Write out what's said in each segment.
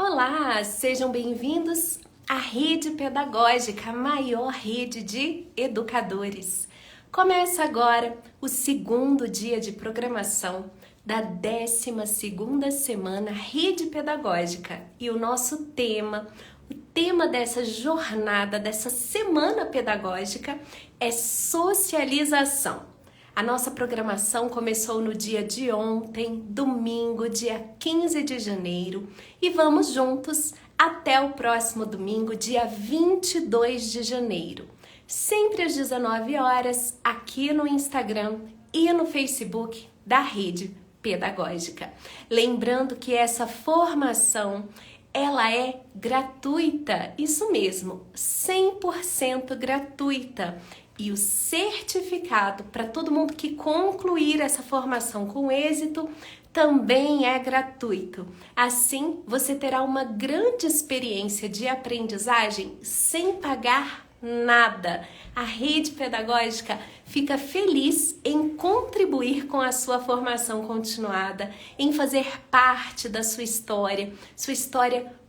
Olá, sejam bem-vindos à Rede Pedagógica, a maior rede de educadores. Começa agora o segundo dia de programação da 12ª semana Rede Pedagógica e o nosso tema, o tema dessa jornada, dessa semana pedagógica é socialização. A nossa programação começou no dia de ontem, domingo, dia 15 de janeiro, e vamos juntos até o próximo domingo, dia 22 de janeiro. Sempre às 19 horas, aqui no Instagram e no Facebook da Rede Pedagógica. Lembrando que essa formação, ela é gratuita, isso mesmo, 100% gratuita. E o certificado para todo mundo que concluir essa formação com êxito também é gratuito. Assim, você terá uma grande experiência de aprendizagem sem pagar nada. A Rede Pedagógica fica feliz em contribuir com a sua formação continuada, em fazer parte da sua história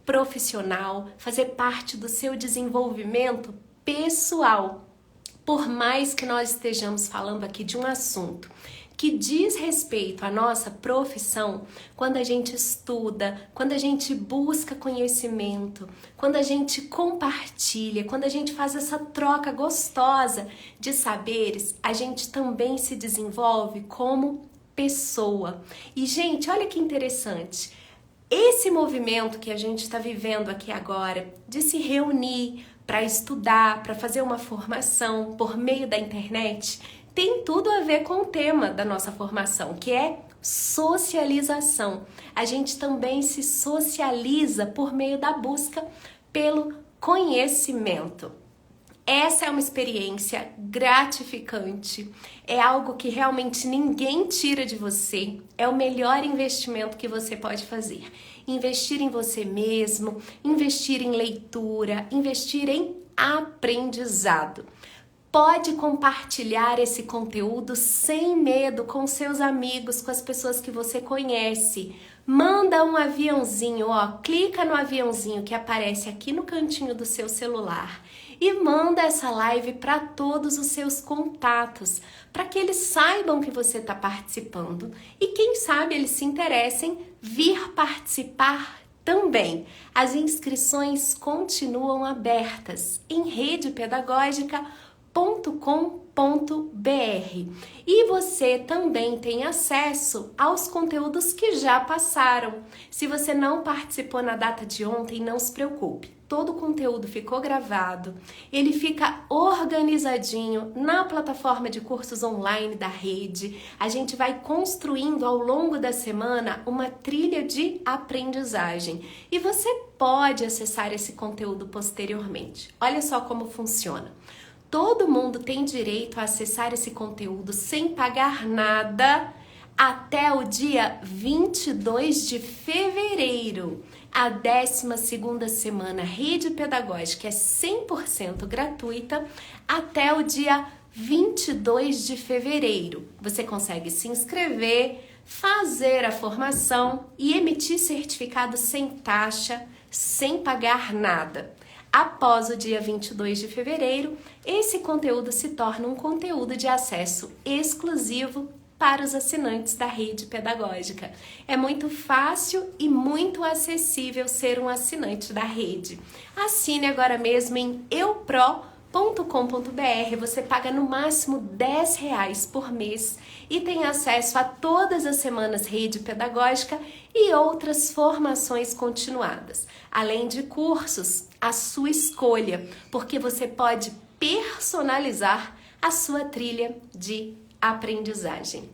profissional, fazer parte do seu desenvolvimento pessoal. Por mais que nós estejamos falando aqui de um assunto que diz respeito à nossa profissão, quando a gente estuda, quando a gente busca conhecimento, quando a gente compartilha, quando a gente faz essa troca gostosa de saberes, a gente também se desenvolve como pessoa. E, gente, olha que interessante. Esse movimento que a gente está vivendo aqui agora, de se reunir para estudar, para fazer uma formação por meio da internet, tem tudo a ver com o tema da nossa formação, que é socialização. A gente também se socializa por meio da busca pelo conhecimento. Essa é uma experiência gratificante, é algo que realmente ninguém tira de você, é o melhor investimento que você pode fazer. Investir em você mesmo, investir em leitura, investir em aprendizado. Pode compartilhar esse conteúdo sem medo com seus amigos, com as pessoas que você conhece. Manda um aviãozinho, clica no aviãozinho que aparece aqui no cantinho do seu celular e manda essa live para todos os seus contatos, para que eles saibam que você está participando e quem sabe eles se interessem vir participar também. As inscrições continuam abertas em redepedagógica.com.br e você também tem acesso aos conteúdos que já passaram. Se você não participou na data de ontem, não se preocupe. Todo o conteúdo ficou gravado, ele fica organizadinho na plataforma de cursos online da rede. A gente vai construindo ao longo da semana uma trilha de aprendizagem e você pode acessar esse conteúdo posteriormente. Olha só como funciona. Todo mundo tem direito a acessar esse conteúdo sem pagar nada até o dia 22 de fevereiro. A 12ª semana Rede Pedagógica é 100% gratuita até o dia 22 de fevereiro. Você consegue se inscrever, fazer a formação e emitir certificado sem taxa, sem pagar nada. Após o dia 22 de fevereiro, esse conteúdo se torna um conteúdo de acesso exclusivo para os assinantes da Rede Pedagógica. É muito fácil e muito acessível ser um assinante da rede. Assine agora mesmo em eupro.com.br, você paga no máximo R$10 por mês e tem acesso a todas as semanas Rede Pedagógica e outras formações continuadas, além de cursos à sua escolha, porque você pode personalizar a sua trilha de aprendizagem.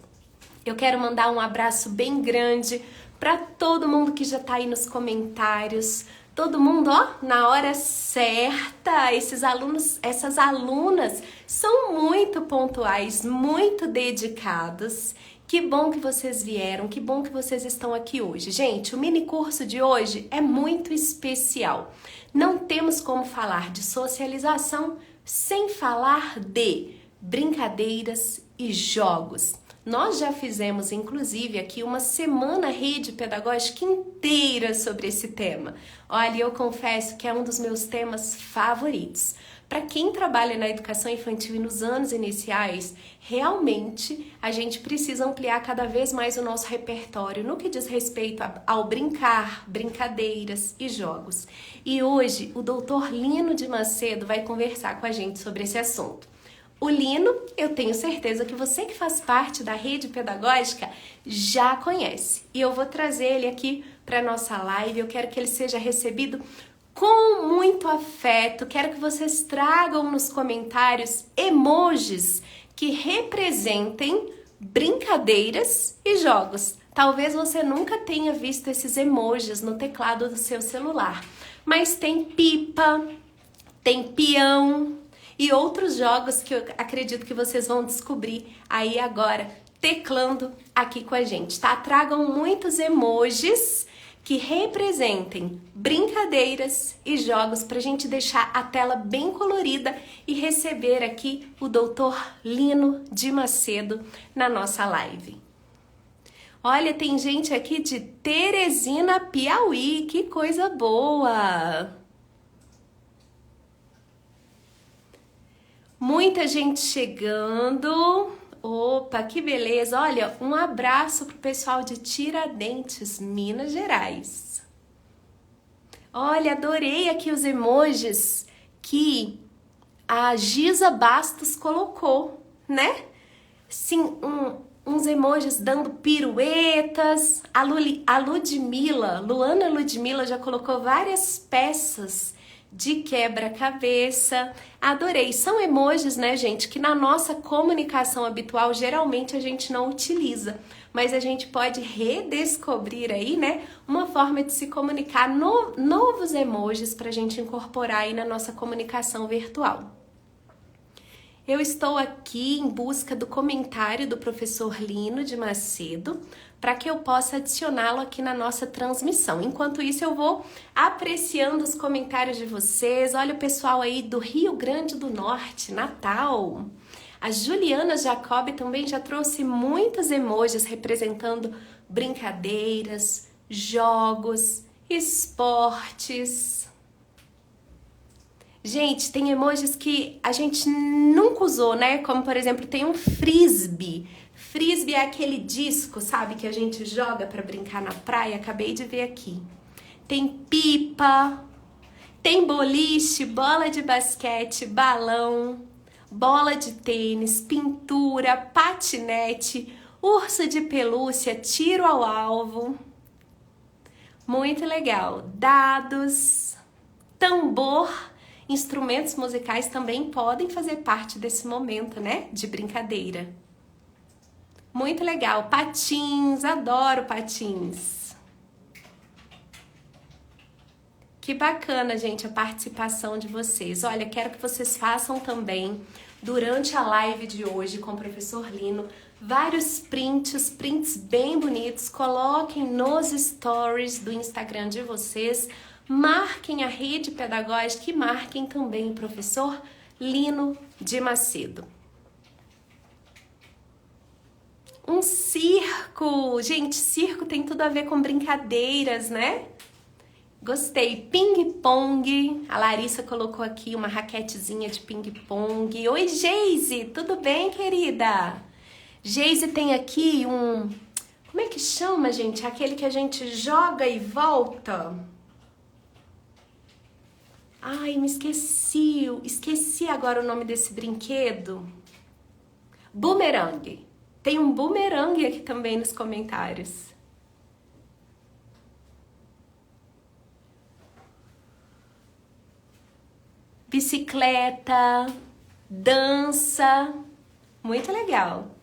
Eu quero mandar um abraço bem grande para todo mundo que já está aí nos comentários, todo mundo, na hora certa. Esses alunos, essas alunas são muito pontuais, muito dedicados. Que bom que vocês vieram, que bom que vocês estão aqui hoje. Gente, o mini curso de hoje é muito especial. Não temos como falar de socialização sem falar de brincadeiras e jogos. Nós já fizemos, inclusive, aqui uma semana rede pedagógica inteira sobre esse tema. Olha, eu confesso que é um dos meus temas favoritos. Para quem trabalha na educação infantil e nos anos iniciais, realmente a gente precisa ampliar cada vez mais o nosso repertório no que diz respeito ao brincar, brincadeiras e jogos. E hoje o Dr. Lino de Macedo vai conversar com a gente sobre esse assunto. O Lino, eu tenho certeza que você que faz parte da rede pedagógica já conhece. E eu vou trazer ele aqui para nossa live. Eu quero que ele seja recebido com muito afeto. Quero que vocês tragam nos comentários emojis que representem brincadeiras e jogos. Talvez você nunca tenha visto esses emojis no teclado do seu celular, mas tem pipa, tem peão e outros jogos que eu acredito que vocês vão descobrir aí agora, teclando aqui com a gente, tá? Tragam muitos emojis que representem brincadeiras e jogos para a gente deixar a tela bem colorida e receber aqui o Dr. Lino de Macedo na nossa live. Olha, tem gente aqui de Teresina, Piauí, que coisa boa! Muita gente chegando. Opa, que beleza! Olha, um abraço pro pessoal de Tiradentes, Minas Gerais. Olha, adorei aqui os emojis que a Giza Bastos colocou, né? Sim, uns emojis dando piruetas. A Ludmilla, Luana Ludmilla já colocou várias peças de quebra-cabeça. Adorei. São emojis, né, gente, que na nossa comunicação habitual geralmente a gente não utiliza, mas a gente pode redescobrir aí, né, uma forma de se comunicar, novos emojis para a gente incorporar aí na nossa comunicação virtual. Eu estou aqui em busca do comentário do professor Lino de Macedo para que eu possa adicioná-lo aqui na nossa transmissão. Enquanto isso, eu vou apreciando os comentários de vocês. Olha o pessoal aí do Rio Grande do Norte, Natal. A Juliana Jacob também já trouxe muitos emojis representando brincadeiras, jogos, esportes. Gente, tem emojis que a gente nunca usou, né? Como, por exemplo, tem um frisbee. Frisbee é aquele disco, sabe? Que a gente joga para brincar na praia. Acabei de ver aqui. Tem pipa, tem boliche, bola de basquete, balão, bola de tênis, pintura, patinete, urso de pelúcia, tiro ao alvo. Muito legal. Dados, tambor. Instrumentos musicais também podem fazer parte desse momento, né, de brincadeira. Muito legal. Patins, adoro patins. Que bacana, gente, a participação de vocês. Olha, quero que vocês façam também, durante a live de hoje com o professor Lino, vários prints bem bonitos. Coloquem nos stories do Instagram de vocês. Marquem a rede pedagógica e marquem também o professor Lino de Macedo. Um circo! Gente, circo tem tudo a ver com brincadeiras, né? Gostei. Ping-pong. A Larissa colocou aqui uma raquetezinha de ping-pong. Oi, Geise! Tudo bem, querida? Geise tem aqui um... Como é que chama, gente? Aquele que a gente joga e volta... Ai, me esqueci. Esqueci agora o nome desse brinquedo. Bumerangue. Tem um bumerangue aqui também nos comentários. Bicicleta, dança. Muito legal.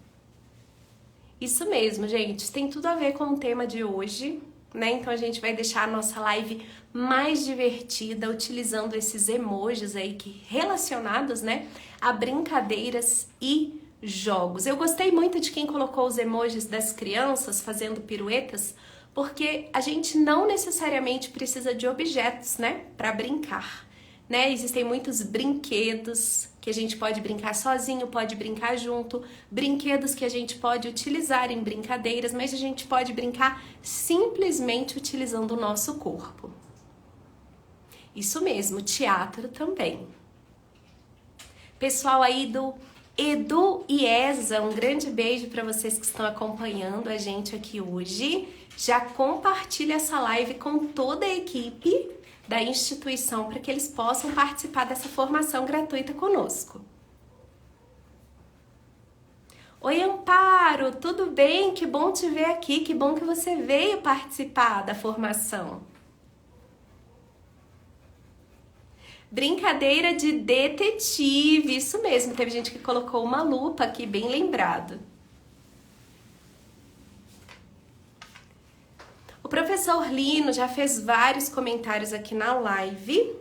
Isso mesmo, gente. Tem tudo a ver com o tema de hoje, né? Então a gente vai deixar a nossa live mais divertida utilizando esses emojis aí que relacionados, né, a brincadeiras e jogos. Eu gostei muito de quem colocou os emojis das crianças fazendo piruetas, porque a gente não necessariamente precisa de objetos, né, para brincar. né? Existem muitos brinquedos que a gente pode brincar sozinho, pode brincar junto, brinquedos que a gente pode utilizar em brincadeiras, mas a gente pode brincar simplesmente utilizando o nosso corpo. Isso mesmo, teatro também. Pessoal aí do Edu e Esa, um grande beijo para vocês que estão acompanhando a gente aqui hoje. Já compartilha essa live com toda a equipe da instituição para que eles possam participar dessa formação gratuita conosco. Oi, Amparo, tudo bem? Que bom te ver aqui, que bom que você veio participar da formação. Brincadeira de detetive, isso mesmo, teve gente que colocou uma lupa aqui, bem lembrado. O professor Lino já fez vários comentários aqui na live,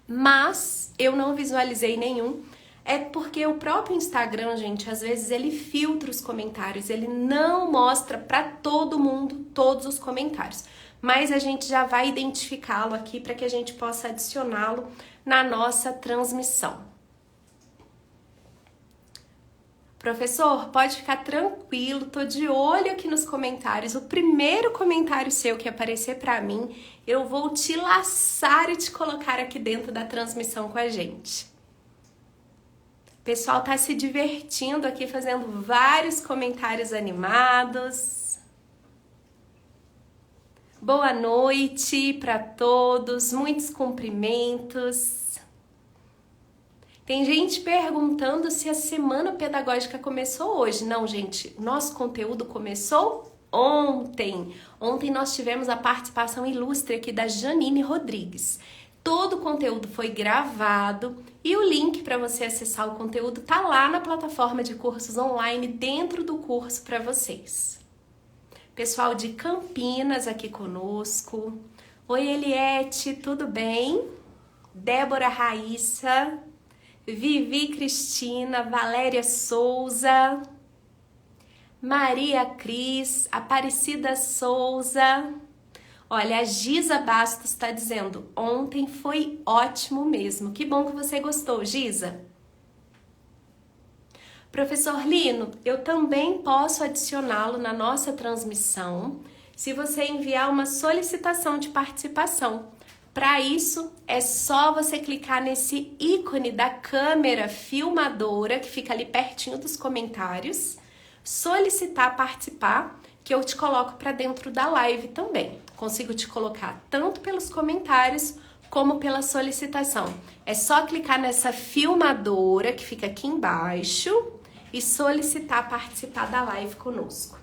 mas eu não visualizei nenhum. É porque o próprio Instagram, gente, às vezes ele filtra os comentários, ele não mostra para todo mundo todos os comentários. Mas a gente já vai identificá-lo aqui para que a gente possa adicioná-lo na nossa transmissão. Professor, pode ficar tranquilo, tô de olho aqui nos comentários. O primeiro comentário seu que aparecer para mim, eu vou te laçar e te colocar aqui dentro da transmissão com a gente. O pessoal tá se divertindo aqui, fazendo vários comentários animados. Boa noite para todos, muitos cumprimentos. Tem gente perguntando se a semana pedagógica começou hoje. Não, gente, nosso conteúdo começou ontem. Ontem nós tivemos a participação ilustre aqui da Janine Rodrigues. Todo o conteúdo foi gravado e o link para você acessar o conteúdo tá lá na plataforma de cursos online dentro do curso para vocês. Pessoal de Campinas aqui conosco. Oi, Eliette, tudo bem? Débora Raíssa, Vivi Cristina, Valéria Souza, Maria Cris, Aparecida Souza. Olha, a Giza Bastos está dizendo, ontem foi ótimo mesmo. Que bom que você gostou, Giza. Professor Lino, eu também posso adicioná-lo na nossa transmissão se você enviar uma solicitação de participação. Para isso, é só você clicar nesse ícone da câmera filmadora que fica ali pertinho dos comentários, solicitar participar, que eu te coloco para dentro da live também. Consigo te colocar tanto pelos comentários como pela solicitação. É só clicar nessa filmadora que fica aqui embaixo e solicitar participar da live conosco.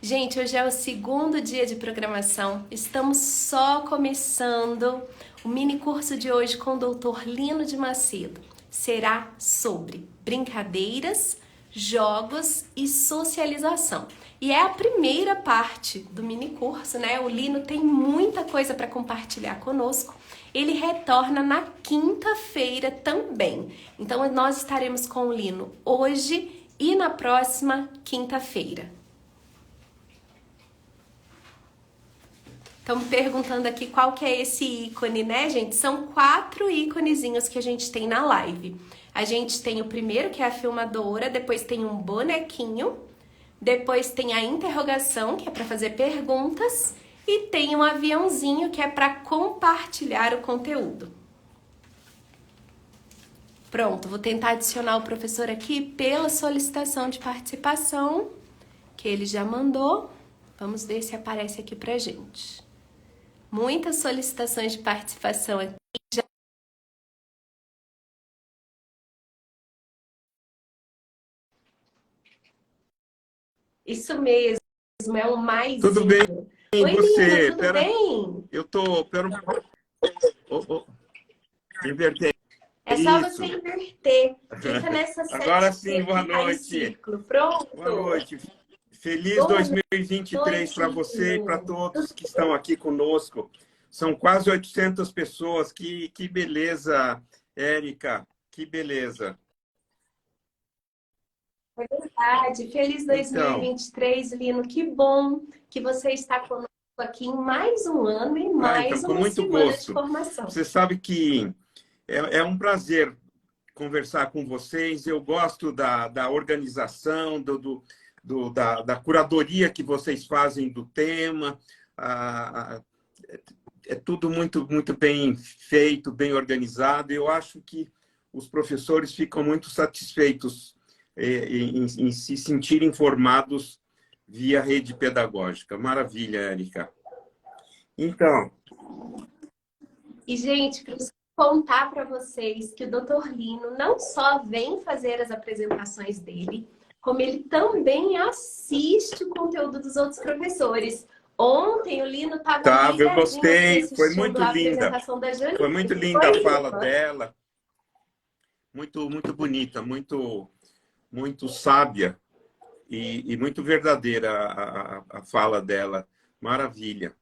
Gente, hoje é o segundo dia de programação, estamos só começando o mini curso de hoje com o Dr. Lino de Macedo. Será sobre brincadeiras, jogos e socialização. E é a primeira parte do mini curso, né? O Lino tem muita coisa para compartilhar conosco. Ele retorna na quinta-feira também. Então, nós estaremos com o Lino hoje e na próxima quinta-feira. Estão me perguntando aqui qual que é esse ícone, né, gente? São 4 íconezinhos que a gente tem na live. A gente tem o primeiro, que é a filmadora, depois tem um bonequinho, depois tem a interrogação, que é para fazer perguntas, e tem um aviãozinho que é para compartilhar o conteúdo. Pronto, vou tentar adicionar o professor aqui pela solicitação de participação, que ele já mandou. Vamos ver se aparece aqui pra gente. Muitas solicitações de participação aqui. Isso mesmo, é um mais. Tudo bem? Oi, você? Lino, tudo bem? Eu tô... Pera um pouco. Inverter. É só você inverter. Clica nessa Agora sim, boa noite. Círculo. Pronto. Boa noite. Feliz 2023 para você e para todos que estão aqui conosco. São quase 800 pessoas. Que beleza, Érica. Que beleza. É verdade. Feliz 2023, Lino. Que bom que você está conosco aqui em mais um ano e Então, mais com uma muito semana de gosto. formação. Você sabe que é um prazer conversar com vocês. Eu gosto da organização, da curadoria que vocês fazem do tema. Ah, é tudo muito bem feito, bem organizado. Eu acho que os professores ficam muito satisfeitos em se sentirem informados via rede pedagógica. Maravilha, Érica. Então, E, gente, preciso contar para vocês que o Dr. Lino não só vem fazer as apresentações dele, como ele também assiste o conteúdo dos outros professores. Ontem o Lino estava ali eu ligadinho aqui gostei, foi assistindo muito a linda. apresentação da Janine. Foi muito linda a fala dela, muito bonita, muito sábia e muito verdadeira a fala dela. Maravilha.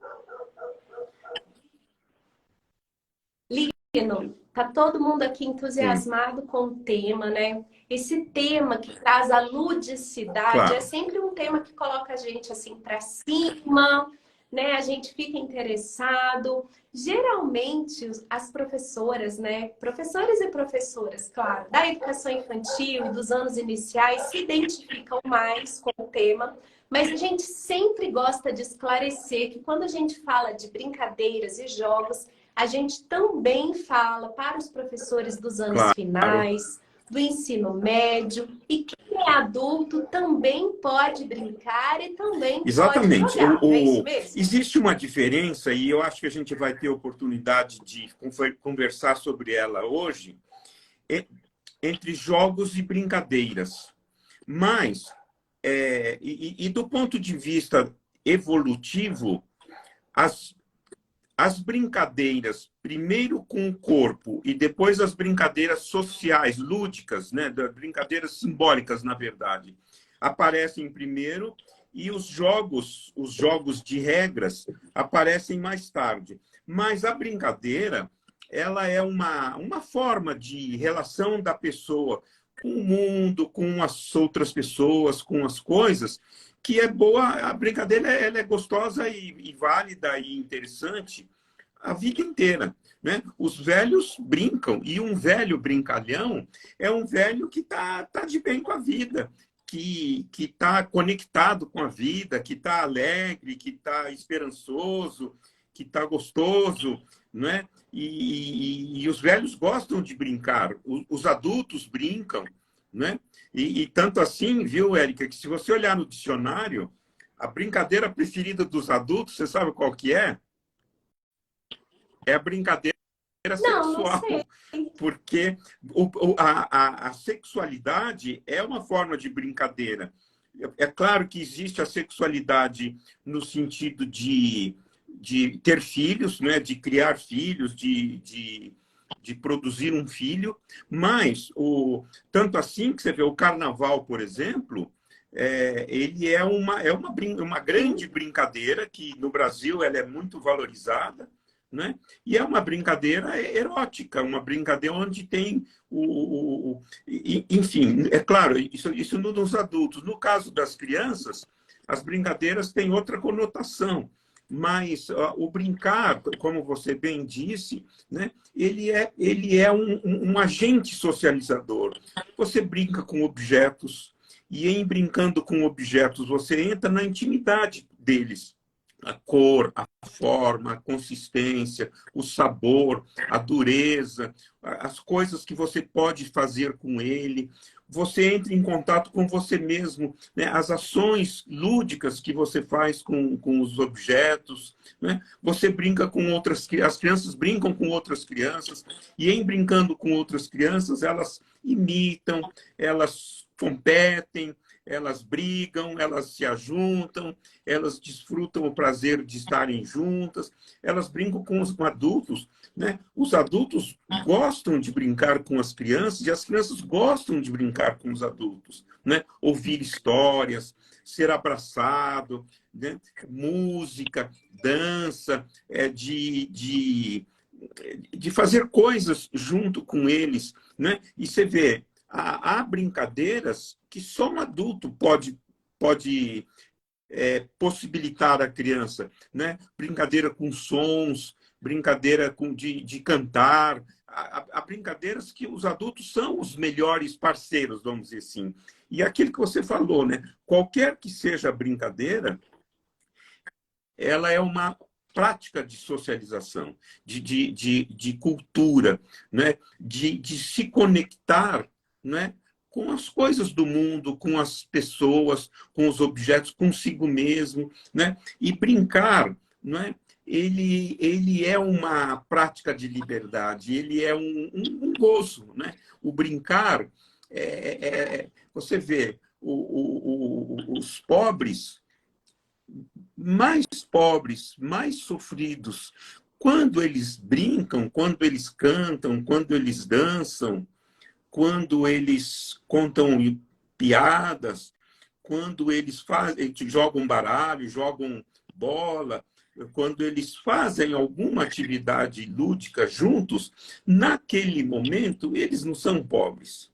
Lino, tá todo mundo aqui Sim, entusiasmado com o tema, né? Esse tema que traz a ludicidade é claro. sempre um tema que coloca a gente assim para cima, né? A gente fica interessado. Geralmente as professoras, né? Professores e professoras, claro, da educação infantil e dos anos iniciais se identificam mais com o tema. Mas a gente sempre gosta de esclarecer que quando a gente fala de brincadeiras e jogos, a gente também fala para os professores dos anos Claro, finais, do ensino médio, e quem é adulto também pode brincar e também pode exatamente. jogar, não é isso mesmo? Existe uma diferença, e eu acho que a gente vai ter oportunidade de conversar sobre ela hoje, entre jogos e brincadeiras. Mas, e do ponto de vista evolutivo, as, as brincadeiras, primeiro com o corpo e depois as brincadeiras sociais, lúdicas, né, brincadeiras simbólicas, na verdade, aparecem primeiro e os jogos de regras aparecem mais tarde. Mas a brincadeira, ela é uma forma de relação da pessoa com o mundo, com as outras pessoas, com as coisas, que é boa. A brincadeira ela é gostosa e válida e interessante a vida inteira, né? Os velhos brincam, e um velho brincalhão é um velho que tá de bem com a vida, que está conectado com a vida, que está alegre, que está esperançoso, que está gostoso, né? E os velhos gostam de brincar, os adultos brincam, né? E tanto assim, viu, Érica, que se você olhar no dicionário, a brincadeira preferida dos adultos, você sabe qual que é? É a brincadeira Não, não sexual, sei. porque a sexualidade é uma forma de brincadeira. É claro que existe a sexualidade no sentido de ter filhos, né? De criar filhos, de produzir um filho, mas tanto assim que você vê o carnaval, por exemplo, ele uma Sim. grande brincadeira que no Brasil ela é muito valorizada, né? E é uma brincadeira erótica, uma brincadeira onde tem enfim, é claro, isso nos adultos. No caso das crianças, as brincadeiras têm outra conotação, mas o brincar, como você bem disse, né? Ele é um agente socializador. Você brinca com objetos, e em brincando com objetos, você entra na intimidade deles. A cor, a forma, a consistência, o sabor, a dureza, as coisas que você pode fazer com ele. Você entra em contato com você mesmo, né? As ações lúdicas que você faz com os objetos, né? Você brinca com outras, as crianças brincam com outras crianças, e em brincando com outras crianças, elas imitam, elas competem, elas brigam, elas se ajuntam, elas desfrutam o prazer de estarem juntas, elas brincam com os adultos, né? Os adultos gostam de brincar com as crianças e as crianças gostam de brincar com os adultos, né? Ouvir histórias, ser abraçado, né? Música, dança, de fazer coisas junto com eles, né? E você vê, há brincadeiras que só um adulto pode possibilitar à criança, né? Brincadeira com sons, brincadeira de cantar, há brincadeiras que os adultos são os melhores parceiros, vamos dizer assim. E aquilo que você falou, né? Qualquer que seja a brincadeira, ela é uma prática de socialização, de cultura, né? De se conectar, né? Com as coisas do mundo, com as pessoas, com os objetos, consigo mesmo, né? E brincar, né? Ele é uma prática de liberdade, ele é um gozo, né? O brincar, você vê, os pobres, mais sofridos, quando eles brincam, quando eles cantam, quando eles dançam, quando eles contam piadas, quando eles jogam baralho, jogam bola, quando eles fazem alguma atividade lúdica juntos, naquele momento eles não são pobres.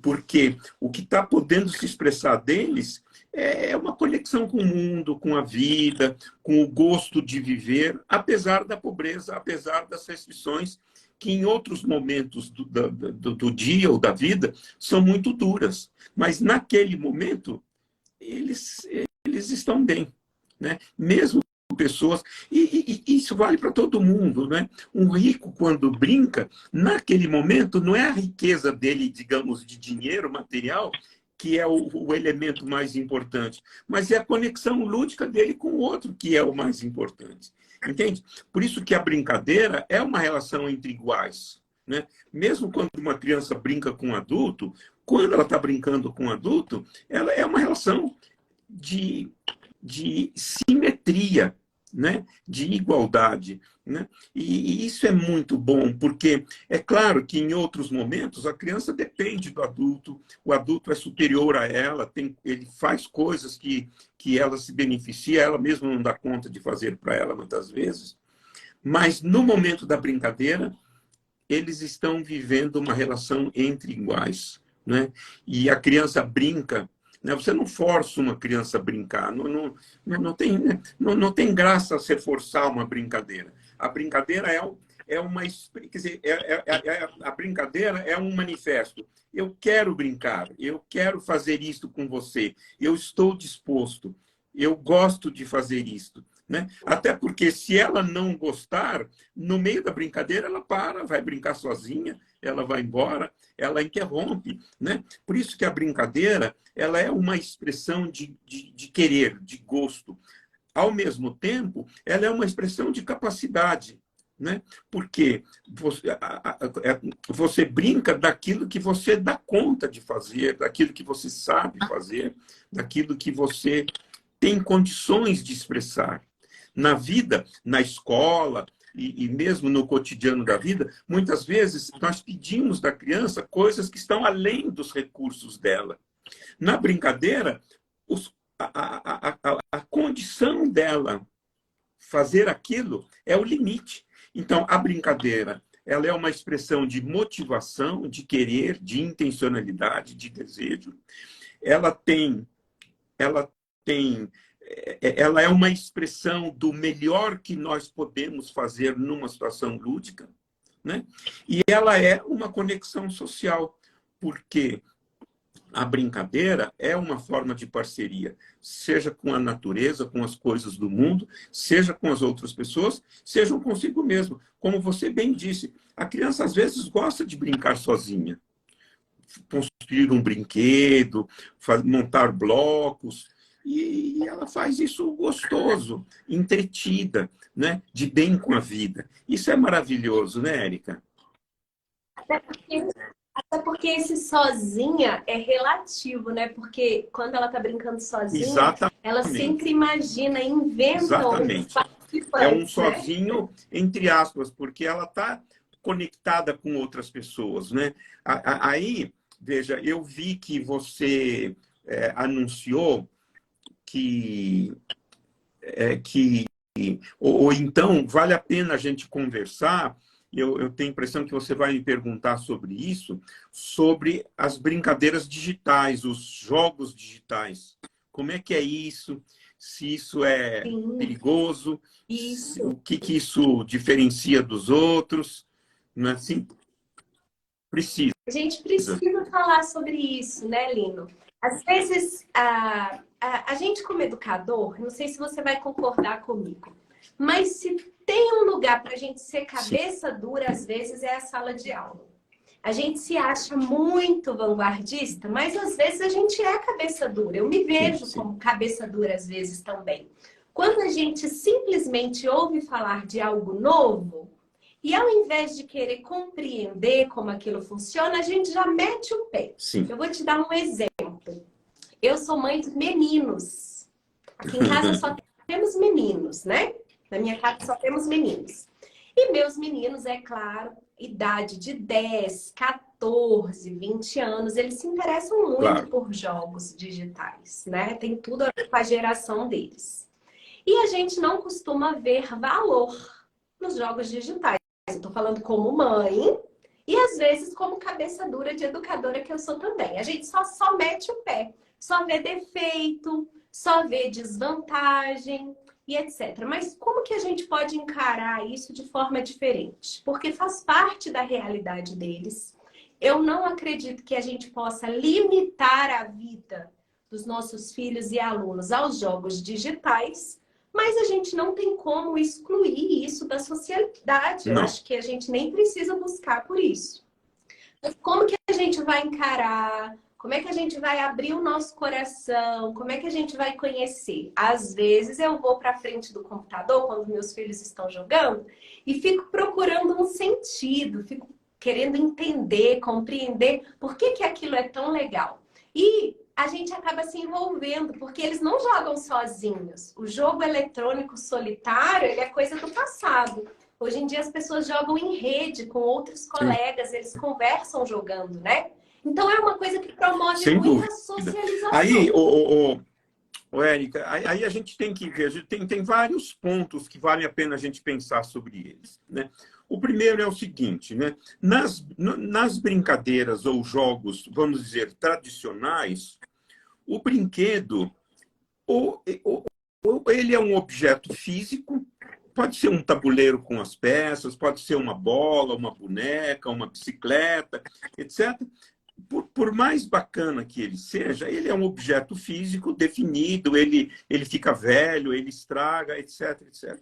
Porque o que está podendo se expressar deles é uma conexão com o mundo, com a vida, com o gosto de viver, apesar da pobreza, apesar das restrições que em outros momentos do dia ou da vida são muito duras. Mas naquele momento, eles estão bem, né? Mesmo pessoas, e isso vale para todo mundo, né? Um rico, quando brinca, naquele momento, não é a riqueza dele, digamos, de dinheiro material, que é o elemento mais importante, mas é a conexão lúdica dele com o outro, que é o mais importante. Entende? Por isso que a brincadeira é uma relação entre iguais, né? Mesmo quando uma criança brinca com um adulto, quando ela está brincando com um adulto, ela é uma relação de simetria, né? De igualdade. Né? E isso é muito bom, porque é claro que em outros momentos a criança depende do adulto, o adulto é superior a ela, ele faz coisas que ela se beneficia, ela mesma não dá conta de fazer para ela muitas vezes. Mas no momento da brincadeira, eles estão vivendo uma relação entre iguais. Né? E a criança brinca, né? Você não força uma criança a brincar, não tem graça você forçar uma brincadeira. A brincadeira é uma. Quer dizer, a brincadeira é um manifesto. Eu quero brincar, eu quero fazer isto com você, eu estou disposto, eu gosto de fazer isto. Né? Até porque, se ela não gostar, no meio da brincadeira, ela para, vai brincar sozinha, ela vai embora, ela interrompe. Né? Por isso que a brincadeira ela é uma expressão de querer, de gosto. Ao mesmo tempo, ela é uma expressão de capacidade. Né? Porque você brinca daquilo que você dá conta de fazer, daquilo que você sabe fazer, daquilo que você tem condições de expressar. Na vida, na escola e mesmo no cotidiano da vida, muitas vezes nós pedimos da criança coisas que estão além dos recursos dela. Na brincadeira, a condição dela fazer aquilo é o limite. Então, a brincadeira ela é uma expressão de motivação, de querer, de intencionalidade, de desejo. Ela é uma expressão do melhor que nós podemos fazer numa situação lúdica, né? E ela é uma conexão social, porque a brincadeira é uma forma de parceria, seja com a natureza, com as coisas do mundo, seja com as outras pessoas, seja consigo mesmo. Como você bem disse, a criança às vezes gosta de brincar sozinha, construir um brinquedo, montar blocos, e ela faz isso gostoso, entretida, né? De bem com a vida. Isso é maravilhoso, né, Érica? Até porque esse sozinha é relativo, né? Porque quando ela tá brincando sozinha, ela Exatamente. sempre imagina, inventa outros Exatamente. É um participantes, né? sozinho, entre aspas, porque ela está conectada com outras pessoas, né? Aí, veja, eu vi que você anunciou que, ou então vale a pena a gente conversar. Eu tenho a impressão que você vai me perguntar sobre isso, sobre as brincadeiras digitais, os jogos digitais. Como é que é isso? se isso é Sim, perigoso, o isso. que isso diferencia dos outros. Não é assim? Precisa. A gente precisa falar sobre isso, né, Lino? Às vezes, a gente como educador, não sei se você vai concordar comigo, mas se tem um lugar para a gente ser Sim, cabeça dura, às vezes é a sala de aula. A gente se acha muito vanguardista, mas às vezes a gente é cabeça dura. Eu me sim, vejo sim. como cabeça dura às vezes também. Quando a gente simplesmente ouve falar de algo novo, e ao invés de querer compreender como aquilo funciona, a gente já mete o pé. Sim. Eu vou te dar um exemplo. Eu sou mãe de meninos. Aqui em casa só temos meninos, né? Na minha casa só temos meninos. E meus meninos, é claro, idade de 10, 14, 20 anos, eles se interessam muito Claro. por jogos digitais, né? Tem tudo a ver com a geração deles. E a gente não costuma ver valor nos jogos digitais. Eu estou falando como mãe e às vezes como cabeça dura de educadora que eu sou também. A gente só mete o pé, só vê defeito, só vê desvantagem e etc. Mas como que a gente pode encarar isso de forma diferente? Porque faz parte da realidade deles. Eu não acredito que a gente possa limitar a vida dos nossos filhos e alunos aos jogos digitais, mas a gente não tem como excluir isso da sociedade. Eu Não. acho que a gente nem precisa buscar por isso. Mas como que a gente vai encarar? Como é que a gente vai abrir o nosso coração? Como é que a gente vai conhecer? Às vezes eu vou para frente do computador quando meus filhos estão jogando e fico procurando um sentido, fico querendo entender, compreender por que que aquilo é tão legal. E a gente acaba se envolvendo, porque eles não jogam sozinhos. O jogo eletrônico solitário, ele é coisa do passado. Hoje em dia as pessoas jogam em rede com outros Sim. colegas, eles conversam jogando, né? Então é uma coisa que promove Sem dúvida. muita Aí, socialização. Érica, aí a gente tem que ver, tem vários pontos que vale a pena a gente pensar sobre eles, né? O primeiro é o seguinte, né? Nas brincadeiras ou jogos, vamos dizer, tradicionais, o brinquedo, ou ele é um objeto físico, pode ser um tabuleiro com as peças, pode ser uma bola, uma boneca, uma bicicleta, etc. Por mais bacana que ele seja, ele é um objeto físico definido, ele fica velho, ele estraga, etc, etc.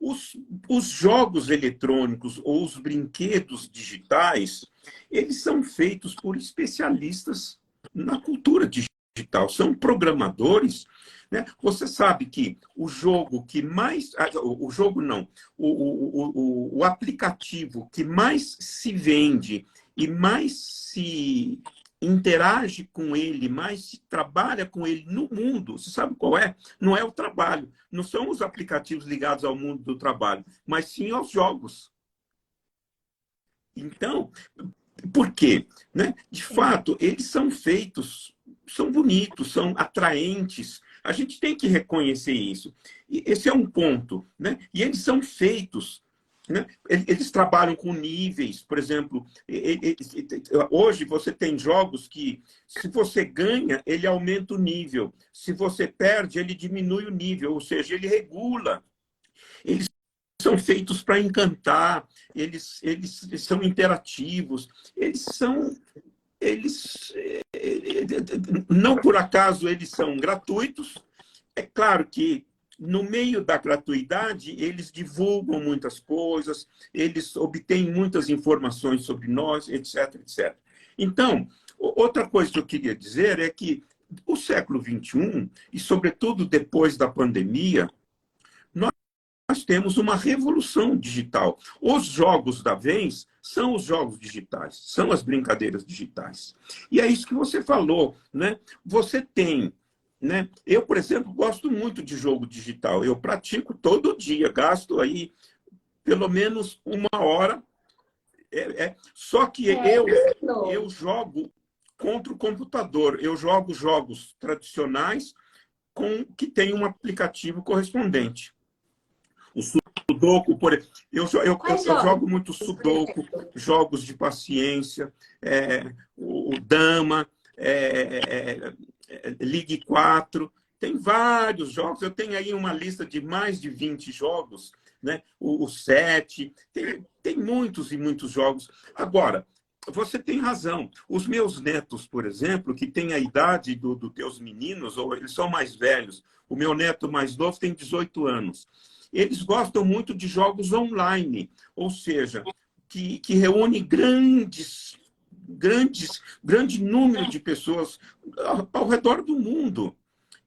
Os jogos eletrônicos ou os brinquedos digitais, eles são feitos por especialistas na cultura digital, são programadores, né? Você sabe que o jogo que mais... O jogo não, o aplicativo que mais se vende e mais se interage com ele, mais se trabalha com ele no mundo, você sabe qual é? Não é o trabalho, não são os aplicativos ligados ao mundo do trabalho, mas sim aos jogos. Então, por quê? Né? De fato, eles são feitos, são bonitos, são atraentes. A gente tem que reconhecer isso. E esse é um ponto. Né? E eles são feitos. Né? Eles trabalham com níveis, por exemplo, hoje você tem jogos que, se você ganha, ele aumenta o nível. Se você perde, ele diminui o nível, ou seja, ele regula. Eles são feitos para encantar, eles são interativos, eles não por acaso eles são gratuitos. É claro que no meio da gratuidade eles divulgam muitas coisas, eles obtêm muitas informações sobre nós, etc, etc. Então, outra coisa que eu queria dizer é que o século XXI, e sobretudo depois da pandemia, nós temos uma revolução digital. Os jogos da vez são os jogos digitais, são as brincadeiras digitais. E é isso que você falou, né? Você tem, né? Eu, por exemplo, gosto muito de jogo digital. Eu pratico todo dia, gasto aí pelo menos 1 hora. Só que eu jogo contra o computador. Eu jogo jogos tradicionais que tem um aplicativo correspondente. O Sudoku, por exemplo. Eu jogo muito Sudoku, jogos de paciência, o Dama, Ligue 4. Tem vários jogos, eu tenho aí uma lista de mais de 20 jogos, né? O 7, tem muitos e muitos jogos. Agora, você tem razão. Os meus netos, por exemplo, que têm a idade dos teus meninos, ou eles são mais velhos, o meu neto mais novo tem 18 anos. Eles gostam muito de jogos online, ou seja, que reúne grande número de pessoas ao redor do mundo.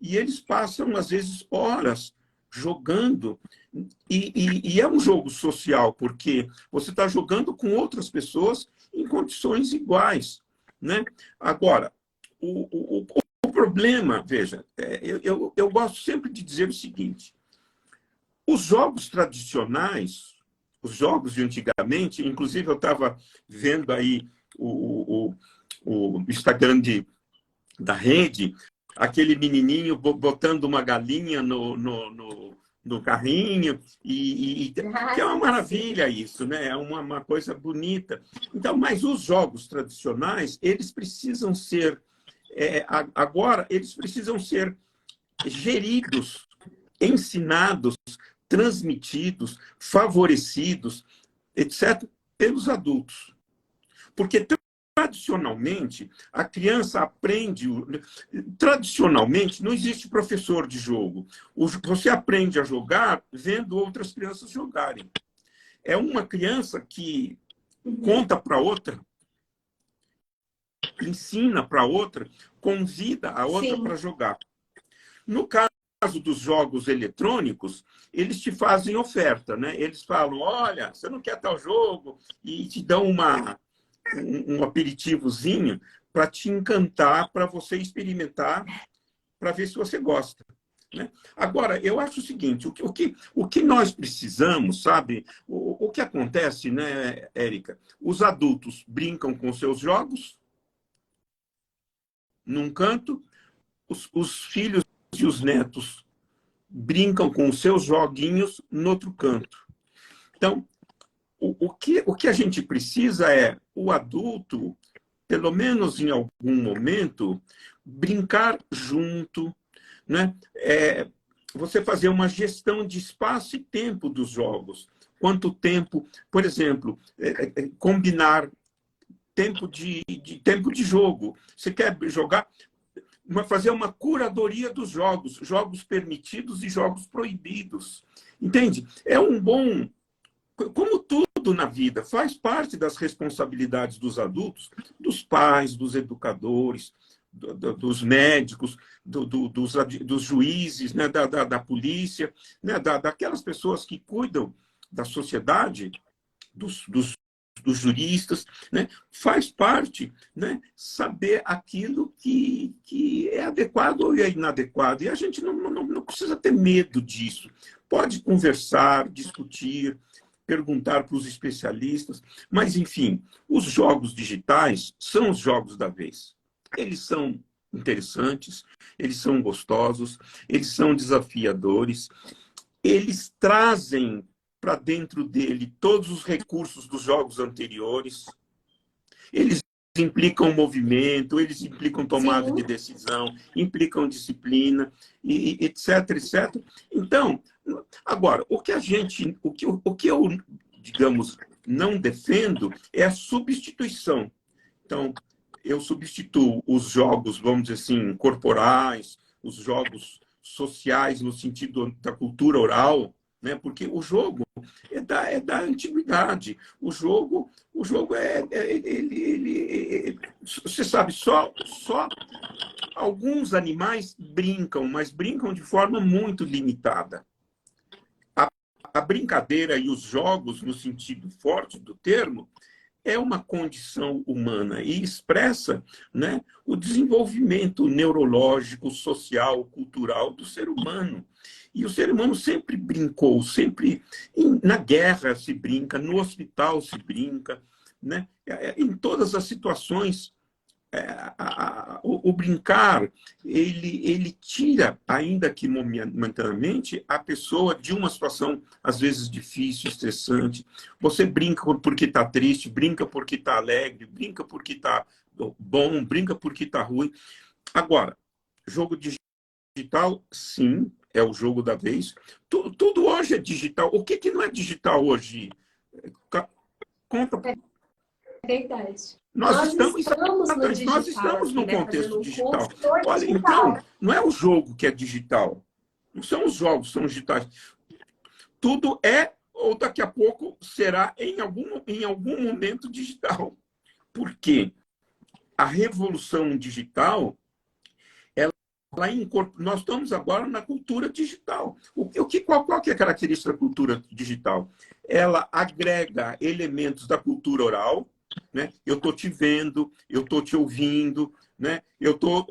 E eles passam, às vezes, horas jogando. E é um jogo social, porque você está jogando com outras pessoas em condições iguais. Né? Agora, o problema, veja, eu gosto sempre de dizer o seguinte: os jogos tradicionais, os jogos de antigamente, inclusive eu estava vendo aí o Instagram da rede, aquele menininho botando uma galinha no carrinho, que é uma maravilha isso, né? É uma coisa bonita. Então, mas os jogos tradicionais, eles precisam ser, agora, eles precisam ser geridos, ensinados, transmitidos, favorecidos, etc., pelos adultos. Porque tradicionalmente, a criança aprende. Tradicionalmente, não existe professor de jogo. Você aprende a jogar vendo outras crianças jogarem. É uma criança que conta para outra, ensina para outra, convida a outra para jogar. No caso dos jogos eletrônicos, eles te fazem oferta, né? Eles falam: olha, você não quer tal jogo? E te dão um aperitivozinho para te encantar, para você experimentar, para ver se você gosta. Né? Agora, eu acho o seguinte: o que nós precisamos, sabe? O que acontece, né, Érica? Os adultos brincam com seus jogos num canto, os filhos e os netos brincam com os seus joguinhos no outro canto. Então, o que a gente precisa é o adulto, pelo menos em algum momento, brincar junto, né? Você fazer uma gestão de espaço e tempo dos jogos. Quanto tempo, por exemplo, combinar tempo tempo de jogo. Você quer jogar, fazer uma curadoria dos jogos, jogos permitidos e jogos proibidos. Entende? É um bom... Como tudo na vida, faz parte das responsabilidades dos adultos, dos pais, dos educadores, dos médicos, dos juízes, né, da polícia, né, daquelas pessoas que cuidam da sociedade, dos juristas, né? Faz parte, né, saber aquilo que é adequado ou é inadequado. E a gente não precisa ter medo disso. Pode conversar, discutir, perguntar para os especialistas. Mas, enfim, os jogos digitais são os jogos da vez. Eles são interessantes, eles são gostosos, eles são desafiadores, eles trazem para dentro dele todos os recursos dos jogos anteriores. Eles implicam movimento, eles implicam tomada de decisão, implicam disciplina, etc, etc. Então, agora, o que eu, digamos, não defendo é a substituição. Então, eu substituo os jogos, vamos dizer assim, corporais, os jogos sociais no sentido da cultura oral, né? Porque o jogo é da antiguidade. O jogo você sabe, só alguns animais brincam, mas brincam de forma muito limitada. A brincadeira e os jogos, no sentido forte do termo, é uma condição humana e expressa, né, o desenvolvimento neurológico, social, cultural do ser humano. E o ser humano sempre brincou, sempre na guerra se brinca, no hospital se brinca, né? Em todas as situações, o brincar, ele tira, ainda que momentaneamente, a pessoa de uma situação, às vezes, difícil, estressante. Você brinca porque está triste, brinca porque está alegre, brinca porque está bom, brinca porque está ruim. Agora, jogo digital digital, sim, é o jogo da vez. Tudo hoje é digital. O que não é digital hoje? Conta. É verdade. Nós estamos, No nós digital estamos aqui, num né? contexto Fazendo um digital. curso do Olha, digital. então, não é o jogo que é digital. Não são os jogos que são digitais. Tudo é, ou daqui a pouco será em algum momento digital. Por quê? A revolução digital, nós estamos agora na cultura digital. Qual que é a característica da cultura digital? Ela agrega elementos da cultura oral, né? Eu estou te vendo, eu estou te ouvindo, né? Eu estou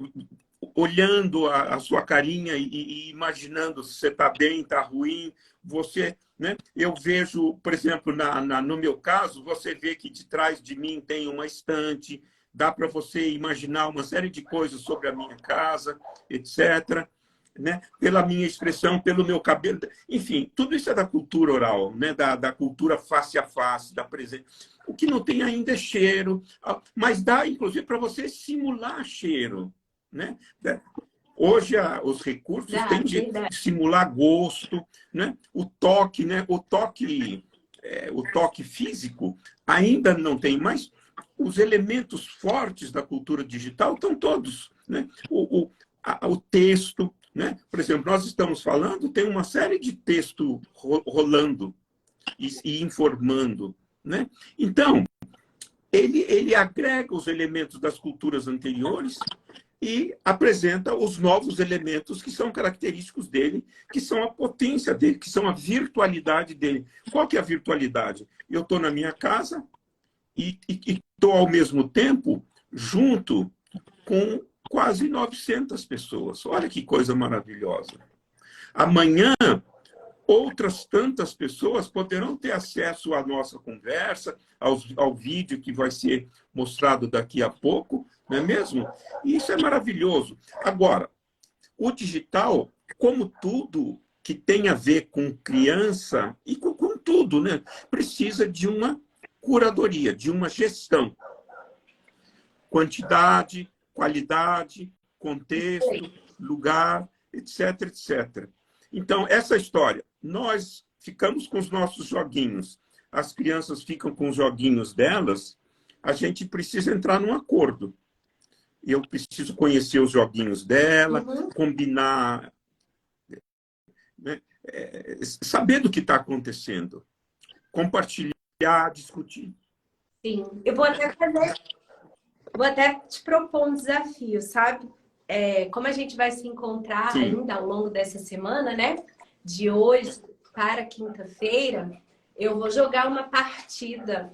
olhando a sua carinha e imaginando se você está bem, está ruim. Você, né? Eu vejo, por exemplo, no meu caso, você vê que de trás de mim tem uma estante, dá para você imaginar uma série de coisas sobre a minha casa, etc. Né? Pela minha expressão, pelo meu cabelo. Enfim, tudo isso é da cultura oral, né? Da cultura face a face, da presença. O que não tem ainda é cheiro, mas dá, inclusive, para você simular cheiro. Né? Hoje, os recursos têm de simular gosto, né? O toque, né? O toque físico ainda não tem, mas os elementos fortes da cultura digital estão todos. Né? O texto, né? Por exemplo, nós estamos falando, tem uma série de texto rolando e informando. Né? Então, ele agrega os elementos das culturas anteriores e apresenta os novos elementos que são característicos dele, que são a potência dele, que são a virtualidade dele. Qual que é a virtualidade? Eu estou na minha casa e estou, ao mesmo tempo, junto com quase 900 pessoas. Olha que coisa maravilhosa. Amanhã, outras tantas pessoas poderão ter acesso à nossa conversa, ao vídeo que vai ser mostrado daqui a pouco, não é mesmo? E isso é maravilhoso. Agora, o digital, como tudo que tem a ver com criança e com tudo, né? Precisa de uma curadoria, de uma gestão. Quantidade, qualidade, contexto, lugar, etc, etc. Então, essa história, nós ficamos com os nossos joguinhos, as crianças ficam com os joguinhos delas, a gente precisa entrar num acordo. Eu preciso conhecer os joguinhos dela, combinar, né? Saber do que está acontecendo, compartilhar, discutir. Sim, eu vou até te propor um desafio, sabe? Como a gente vai se encontrar Sim. ainda ao longo dessa semana, né? De hoje para quinta-feira, eu vou jogar uma partida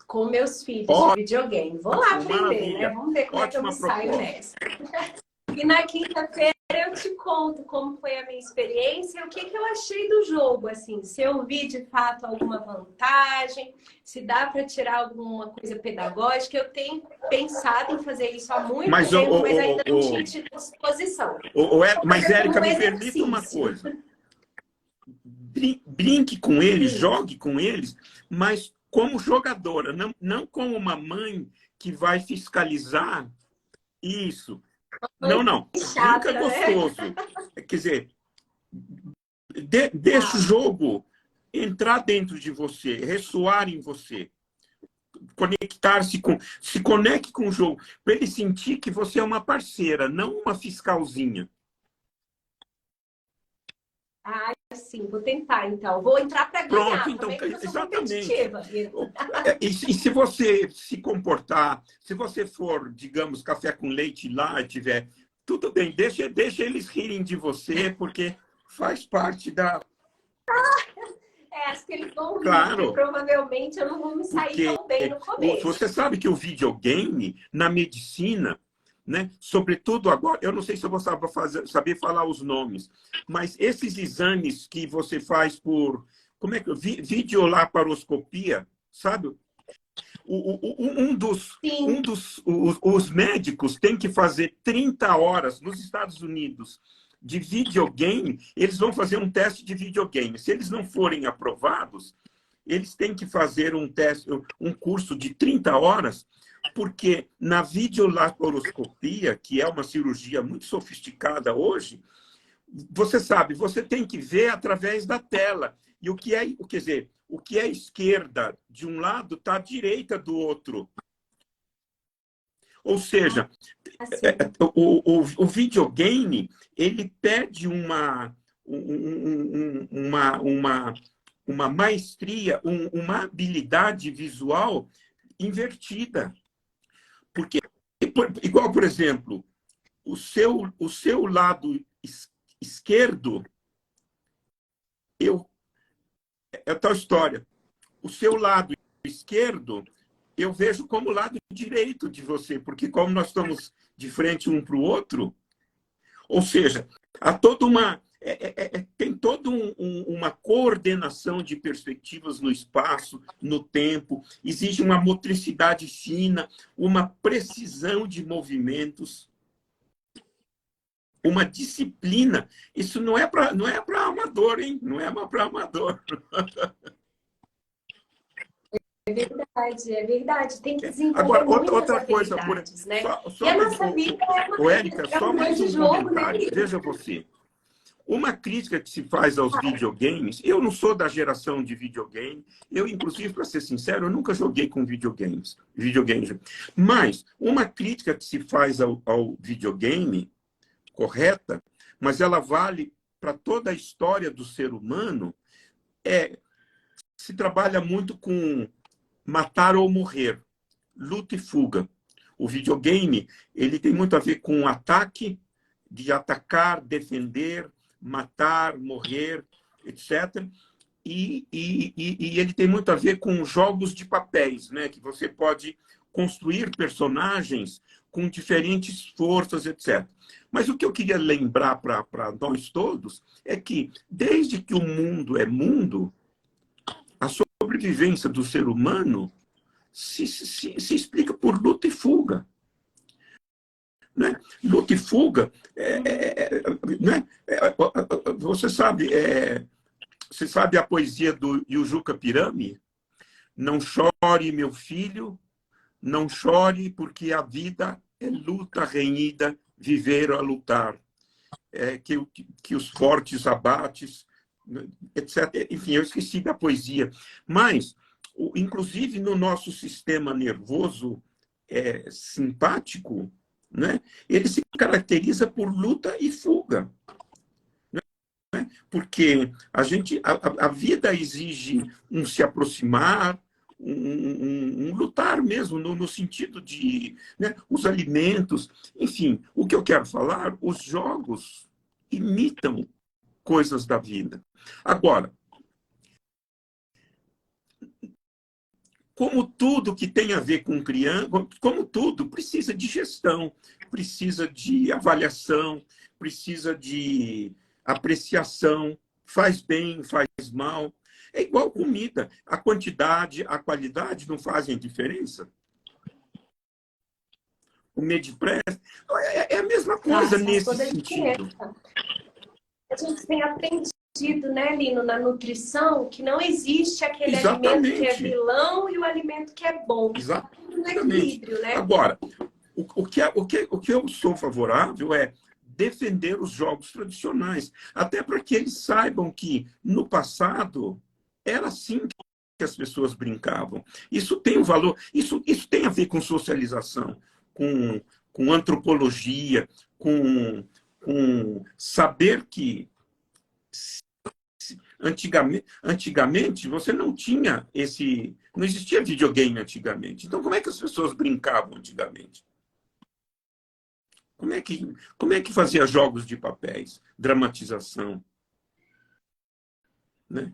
com meus filhos de videogame. Vou lá aprender, maravilha. né? Vamos ver como é que eu me saio nessa. E na quinta-feira eu te conto como foi a minha experiência e o que eu achei do jogo, assim, se eu vi de fato alguma vantagem, se dá para tirar alguma coisa pedagógica. Eu tenho pensado em fazer isso há muito tempo, mas ainda não tinha tido disposição. Mas, Érica, me permita uma coisa. Brinque com eles, jogue com eles, mas como jogadora, não como uma mãe que vai fiscalizar isso. Não. Chata, brinca gostoso. Quer dizer, deixa o jogo entrar dentro de você, ressoar em você. Se conecte com o jogo, para ele sentir que você é uma parceira, não uma fiscalzinha. Sim, vou tentar, então. Vou entrar para ganhar. Pronto, então, exatamente. E se você se comportar, se você for, digamos, café com leite lá, tiver, tudo bem, deixa eles rirem de você, porque faz parte da... acho que eles vão rir, claro, porque provavelmente eu não vou me sair tão bem no começo. Você sabe que o videogame, na medicina, né? Sobretudo agora, eu não sei se eu vou saber falar os nomes, mas esses exames que você faz por, como é que videolaparoscopia, sabe? Os médicos têm que fazer 30 horas nos Estados Unidos de videogame, eles vão fazer um teste de videogame. Se eles não forem aprovados, eles têm que fazer um curso de 30 horas, porque na videolaparoscopia, que é uma cirurgia muito sofisticada hoje, você sabe, você tem que ver através da tela. E o que é, quer dizer, o que é esquerda de um lado está à direita do outro. Ou seja, Assim. o videogame, ele pede uma maestria, uma habilidade visual invertida. Porque, igual, por exemplo, o seu lado esquerdo, é tal história. O seu lado esquerdo, eu vejo como o lado direito de você, porque como nós estamos de frente um para o outro, ou seja, há toda tem toda uma coordenação de perspectivas no espaço, no tempo, exige uma motricidade fina, uma precisão de movimentos, uma disciplina. Isso não é para amador, hein? Não é para amador. É verdade. Tem que desenvolver Agora, muitas outra coisa, habilidades, né? só e a nossa vida Érica, só um mais grande um jogo, né? comentário. Veja você. Uma crítica que se faz aos videogames, eu não sou da geração de videogame, eu, inclusive, para ser sincero, eu nunca joguei com videogames. Mas uma crítica que se faz ao videogame, correta, mas ela vale para toda a história do ser humano, se trabalha muito com matar ou morrer, luta e fuga. O videogame, ele tem muito a ver com ataque, de atacar, defender, matar, morrer, etc. E ele tem muito a ver com jogos de papéis, né? Que você pode construir personagens com diferentes forças, etc. Mas o que eu queria lembrar para nós todos é que, desde que o mundo é mundo, a sobrevivência do ser humano se explica por luta e fuga. Né? Luta e fuga, né? Você sabe a poesia do Yujuka Pirami? Não chore, meu filho, não chore, porque a vida é luta renhida, viver a lutar. Que os fortes abates, etc. Enfim, eu esqueci da poesia. Mas, inclusive no nosso sistema nervoso simpático, né, ele se caracteriza por luta e fuga. Né? Porque a vida exige um se aproximar, um lutar mesmo, no sentido de, né, os alimentos. Enfim, o que eu quero falar, os jogos imitam coisas da vida. Agora, como tudo que tem a ver com criança, como tudo, precisa de gestão, precisa de avaliação, precisa de apreciação, faz bem, faz mal. É igual comida. A quantidade, a qualidade não fazem diferença? O Medipress é a mesma coisa nesse sentido. A gente tem aprendido, né, Lino, na nutrição, que não existe aquele Exatamente. alimento que é vilão e o alimento que é bom. Exatamente. No equilíbrio, né? Agora, o que eu sou favorável é defender os jogos tradicionais, até para que eles saibam que, no passado, era assim que as pessoas brincavam. Isso tem um valor, isso tem a ver com socialização, com antropologia, com saber que antigamente você não tinha não existia videogame antigamente. Então, como é que as pessoas brincavam antigamente? Como é que fazia jogos de papéis, dramatização, né?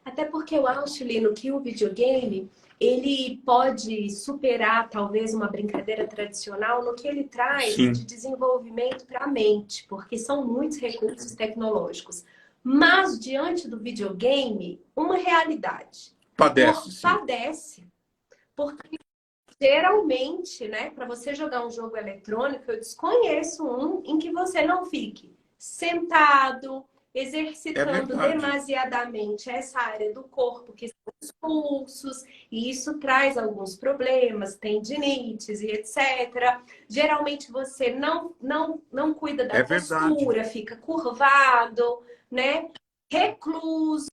Até porque eu acho, Lino, que o videogame ele pode superar talvez uma brincadeira tradicional no que ele traz Sim. de desenvolvimento para a mente, porque são muitos recursos tecnológicos. Mas diante do videogame, uma realidade. Padece. Porque geralmente, né, para você jogar um jogo eletrônico, eu desconheço um em que você não fique sentado, É exercitando verdade. demasiadamente essa área do corpo, que são os pulsos, e isso traz alguns problemas, tendinites e etc. Geralmente você não cuida da É verdade. postura, fica curvado, né? Recluso,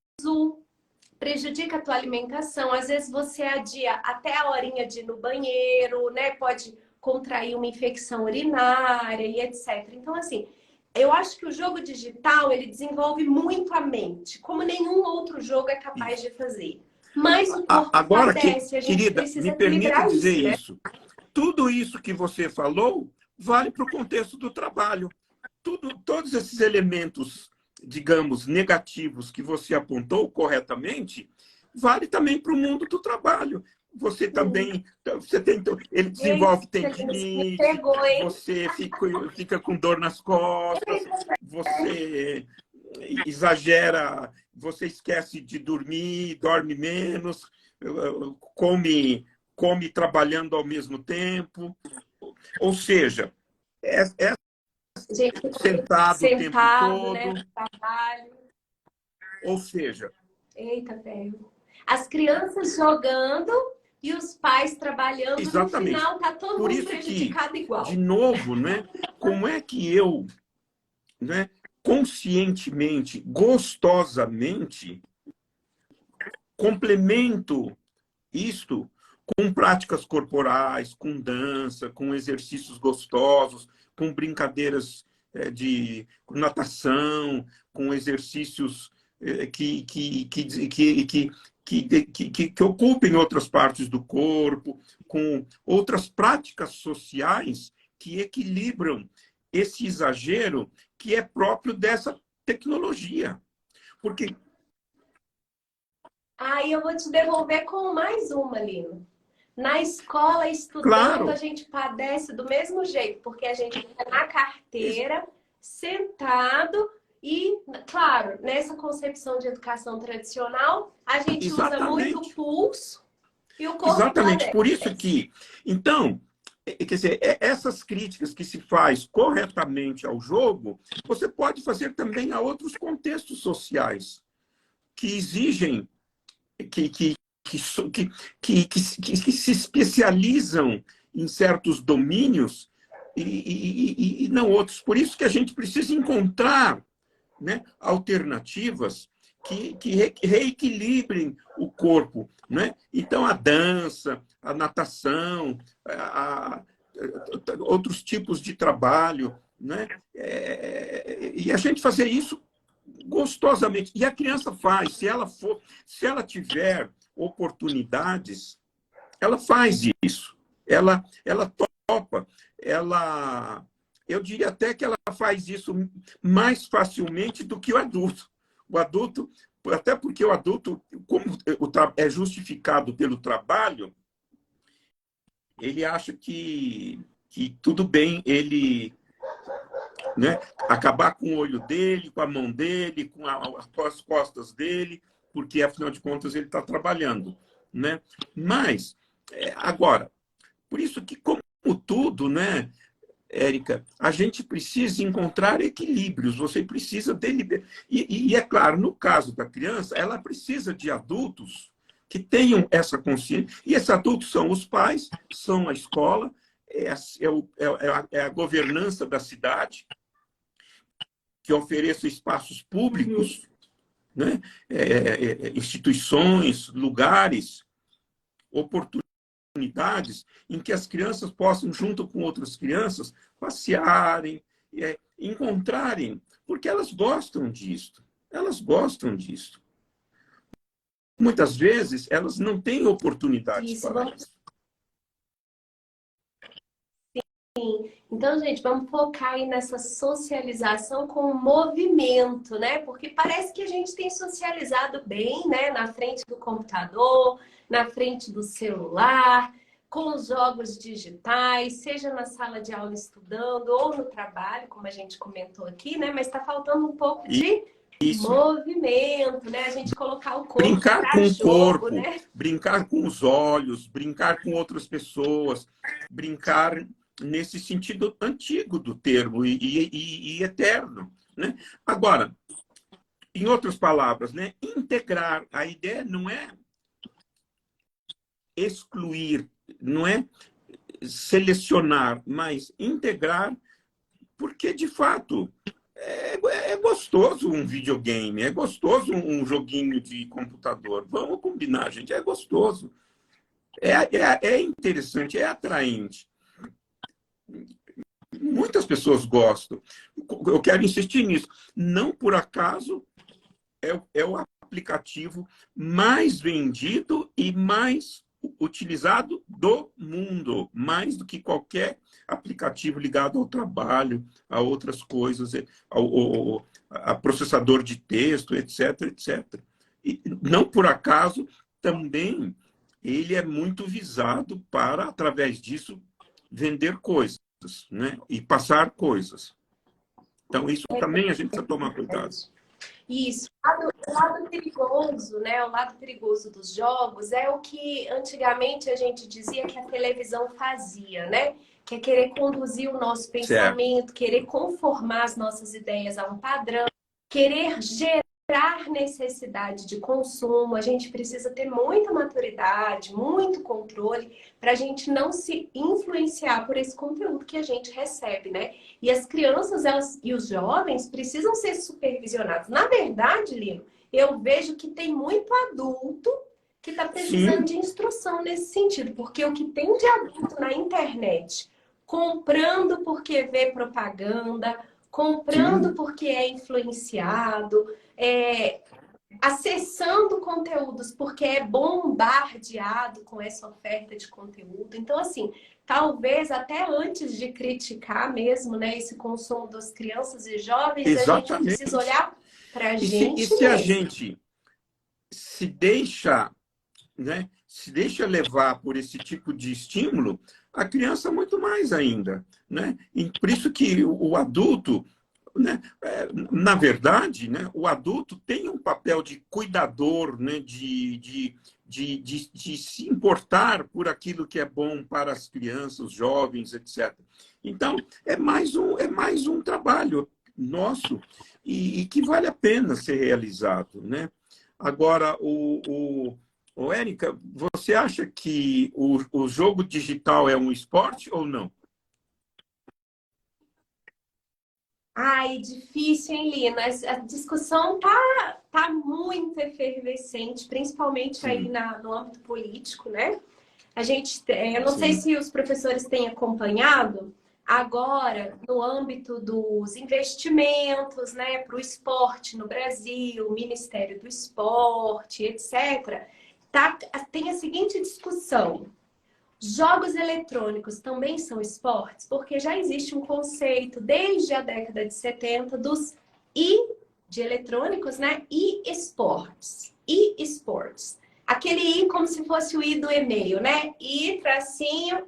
prejudica a tua alimentação. Às vezes você adia até a horinha de ir no banheiro, né? Pode contrair uma infecção urinária e etc. Então, assim, eu acho que o jogo digital, ele desenvolve muito a mente, como nenhum outro jogo é capaz Isso. de fazer. Mas o corpo Agora, padece, a gente querida, precisa me permita equilibrar dizer isso, né? isso. Tudo isso que você falou vale para o contexto do trabalho. Todos esses elementos, digamos, negativos que você apontou corretamente, vale também para o mundo do trabalho. Você também, você tem, ele Eita, desenvolve me tendinite, pegou, hein? você fica com dor nas costas, você exagera, você esquece de dormir, dorme menos, come trabalhando ao mesmo tempo. Ou seja, é Gente, sentado o tempo sentado, né, todo. no trabalho. Ou seja, Eita, velho. As crianças jogando e os pais trabalhando, no exatamente. final tá todo Por mundo isso que, prejudicado de igual. novo, né, como é que eu, né, conscientemente, gostosamente, complemento isto com práticas corporais, com dança, com exercícios gostosos, com brincadeiras de natação, com exercícios que ocupem outras partes do corpo, com outras práticas sociais que equilibram esse exagero que é próprio dessa tecnologia. Porque, Aí eu vou te devolver com mais uma, Lino. Na escola, estudando, a claro, gente padece do mesmo jeito, porque a gente fica na carteira, sentado e, claro, nessa concepção de educação tradicional, a gente usa muito o exatamente. pulso e o corpo Exatamente. Por isso padece. que, então, quer dizer, essas críticas que se faz corretamente ao jogo, você pode fazer também a outros contextos sociais que exigem, que, que, que se especializam em certos domínios e não outros. Por isso que a gente precisa encontrar, né, alternativas que reequilibrem o corpo. Né? Então, a dança, a natação, outros tipos de trabalho. Né? E a gente fazer isso gostosamente. E a criança faz. Se ela tiver oportunidades, ela faz isso. Ela topa. Ela, eu diria até que ela faz isso mais facilmente do que o adulto. O adulto, até porque o adulto, como é justificado pelo trabalho, ele acha que tudo bem ele, né, acabar com o olho dele, com a mão dele, com as costas dele, porque, afinal de contas, ele está trabalhando. Né? Mas, agora, por isso que, como tudo, né, Érica, a gente precisa encontrar equilíbrios, você precisa deliberar. E é claro, no caso da criança, ela precisa de adultos que tenham essa consciência. E esses adultos são os pais, são a escola, é a governança da cidade, que ofereça espaços públicos, né? Instituições, lugares, oportunidades em que as crianças possam, junto com outras crianças, passearem, encontrarem, porque elas gostam disso. Elas gostam disso. Muitas vezes, elas não têm oportunidades Isso, para vamos. isso. Então, gente, vamos focar aí nessa socialização com o movimento, né? Porque parece que a gente tem socializado bem, né? Na frente do computador, na frente do celular, com os jogos digitais, seja na sala de aula estudando ou no trabalho, como a gente comentou aqui, né? Mas está faltando um pouco de Isso. movimento, né? A gente colocar o corpo Brincar para com o jogo, corpo, né? brincar com os olhos, brincar com outras pessoas, brincar nesse sentido antigo do termo e eterno. Né? Agora, Em outras palavras, né? Integrar. A ideia não é excluir, não é selecionar, mas integrar, porque, de fato, é gostoso um videogame, é gostoso um joguinho de computador. Vamos combinar, gente, é gostoso. É interessante, é atraente. Muitas pessoas gostam. Eu quero insistir nisso. Não por acaso é o aplicativo mais vendido e mais utilizado do mundo, mais do que qualquer aplicativo ligado ao trabalho, a outras coisas, a processador de texto, etc, etc. E não por acaso também ele é muito visado para, através disso, vender coisas, né? E passar coisas. Então, isso também a gente precisa tomar cuidado. Isso. O lado perigoso, né? O lado perigoso dos jogos é o que antigamente a gente dizia que a televisão fazia, né? Que é querer conduzir o nosso pensamento, certo, querer conformar as nossas ideias a um padrão, querer gerar necessidade de consumo. A gente precisa ter muita maturidade, muito controle para a gente não se influenciar por esse conteúdo que a gente recebe, né? E as crianças e os jovens precisam ser supervisionados. Na verdade, Lino, eu vejo que tem muito adulto que está precisando, sim, de instrução nesse sentido, porque o que tem de adulto na internet, comprando porque vê propaganda, comprando, sim, porque é influenciado, acessando conteúdos porque é bombardeado com essa oferta de conteúdo. Então, assim, talvez até antes de criticar mesmo, né, esse consumo das crianças e jovens, exatamente, a gente precisa olhar para a gente. E se a gente se deixa, né, se deixa levar por esse tipo de estímulo, a criança muito mais ainda, né? E por isso que o adulto, né, na verdade, né, o adulto tem um papel de cuidador, né, de se importar por aquilo que é bom para as crianças, os jovens, etc. Então, é mais um trabalho nosso e que vale a pena ser realizado, né? Agora, Érica, você acha que o jogo digital é um esporte ou não? Ai, difícil, hein, Lina? A discussão tá muito efervescente, principalmente, sim, aí no âmbito político, né? A gente, eu não, sim, sei se os professores têm acompanhado, agora, no âmbito dos investimentos, né, para o esporte no Brasil, Ministério do Esporte, etc., tem a seguinte discussão. Jogos eletrônicos também são esportes? Porque já existe um conceito desde a década de 70 dos de eletrônicos, né? E-esportes. E-esportes. Aquele I como se fosse o I do e-mail, né? I-esportes.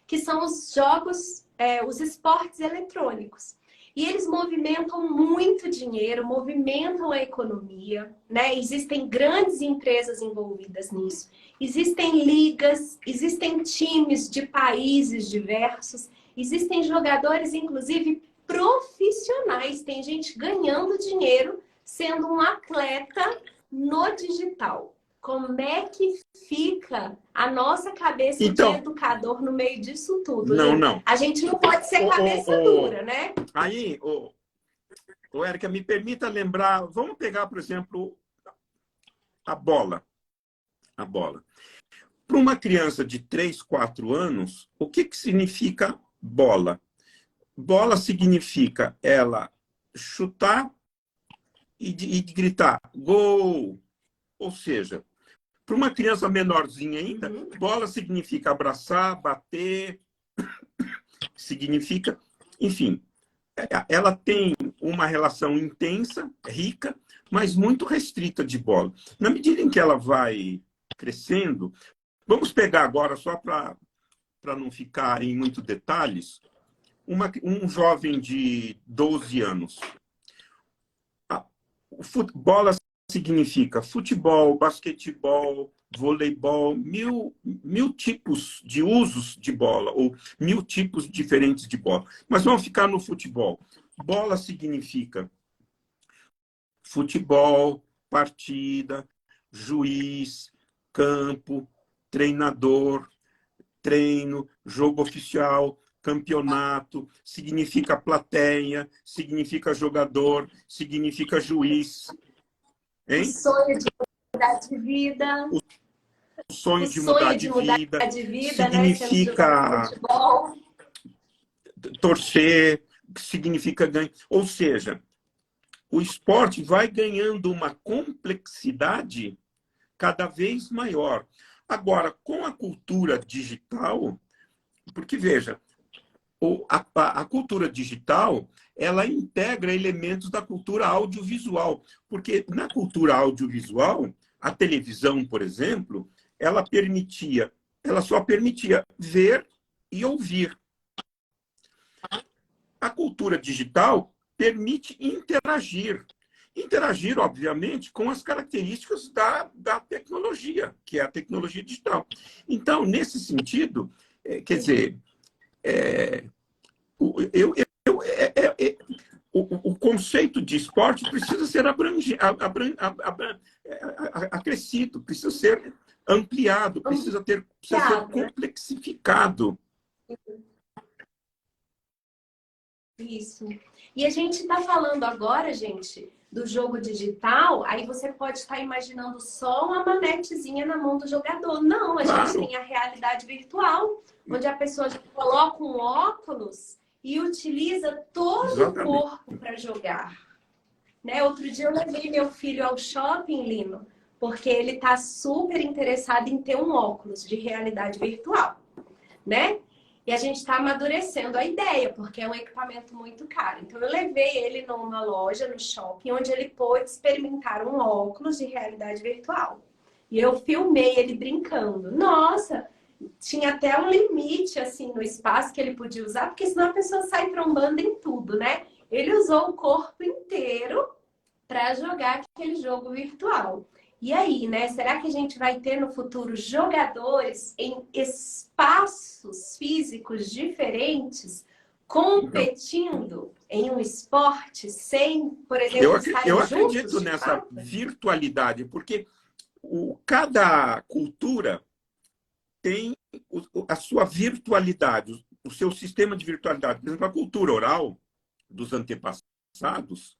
Que são os jogos, os esportes eletrônicos. E eles movimentam muito dinheiro, movimentam a economia, né? Existem grandes empresas envolvidas nisso. Existem ligas, existem times de países diversos, existem jogadores, inclusive, profissionais. Tem gente ganhando dinheiro sendo um atleta no digital. Como é que fica a nossa cabeça de educador no meio disso tudo? Não, não. A gente não pode ser cabeça dura, né? Aí, Érica, me permita lembrar, vamos pegar, por exemplo, a bola. A bola. Para uma criança de 3, 4 anos, o que significa bola? Bola significa ela chutar e gritar gol. Ou seja, para uma criança menorzinha ainda, bola significa abraçar, bater, significa... Enfim, ela tem uma relação intensa, rica, mas muito restrita de bola. Na medida em que ela vai crescendo, vamos pegar agora, só para não ficar em muitos detalhes, um jovem de 12 anos. Bola significa futebol, basquetebol, voleibol, mil tipos de usos de bola, ou 1000 tipos diferentes de bola. Mas vamos ficar no futebol. Bola significa futebol, partida, juiz, campo, treinador, treino, jogo oficial, campeonato, significa plateia, significa jogador, significa juiz. Hein? O sonho de mudar de vida. O sonho de mudar de vida, significa, né? Torcer, significa ganhar. Ou seja, o esporte vai ganhando uma complexidade cada vez maior. Agora, com a cultura digital, porque, veja, a cultura digital, ela integra elementos da cultura audiovisual, porque na cultura audiovisual, a televisão, por exemplo, ela só permitia ver e ouvir. A cultura digital permite interagir. Interagir, obviamente, com as características da tecnologia, que é a tecnologia digital. Então, nesse sentido, quer dizer, o conceito de esporte precisa ser acrescido, precisa ser ampliado, precisa ser complexificado. Isso. E a gente está falando agora, gente, do jogo digital, aí você pode estar imaginando só uma manetezinha na mão do jogador. Não, a gente tem a realidade virtual, onde a pessoa coloca um óculos e utiliza todo o corpo para jogar. Né? Outro dia eu levei meu filho ao shopping, Lino, porque ele está super interessado em ter um óculos de realidade virtual, né? E a gente está amadurecendo a ideia, porque é um equipamento muito caro. Então, eu levei ele numa loja, no shopping, onde ele pôde experimentar um óculos de realidade virtual. E eu filmei ele brincando. Nossa, tinha até um limite, assim, no espaço que ele podia usar, porque senão a pessoa sai trombando em tudo, né? Ele usou o corpo inteiro para jogar aquele jogo virtual. E aí, né? Será que a gente vai ter no futuro jogadores em espaços físicos diferentes competindo em um esporte sem, por exemplo, estarem juntos? Eu acredito nessa virtualidade, porque cada cultura tem a sua virtualidade, o seu sistema de virtualidade. Por exemplo, a cultura oral dos antepassados,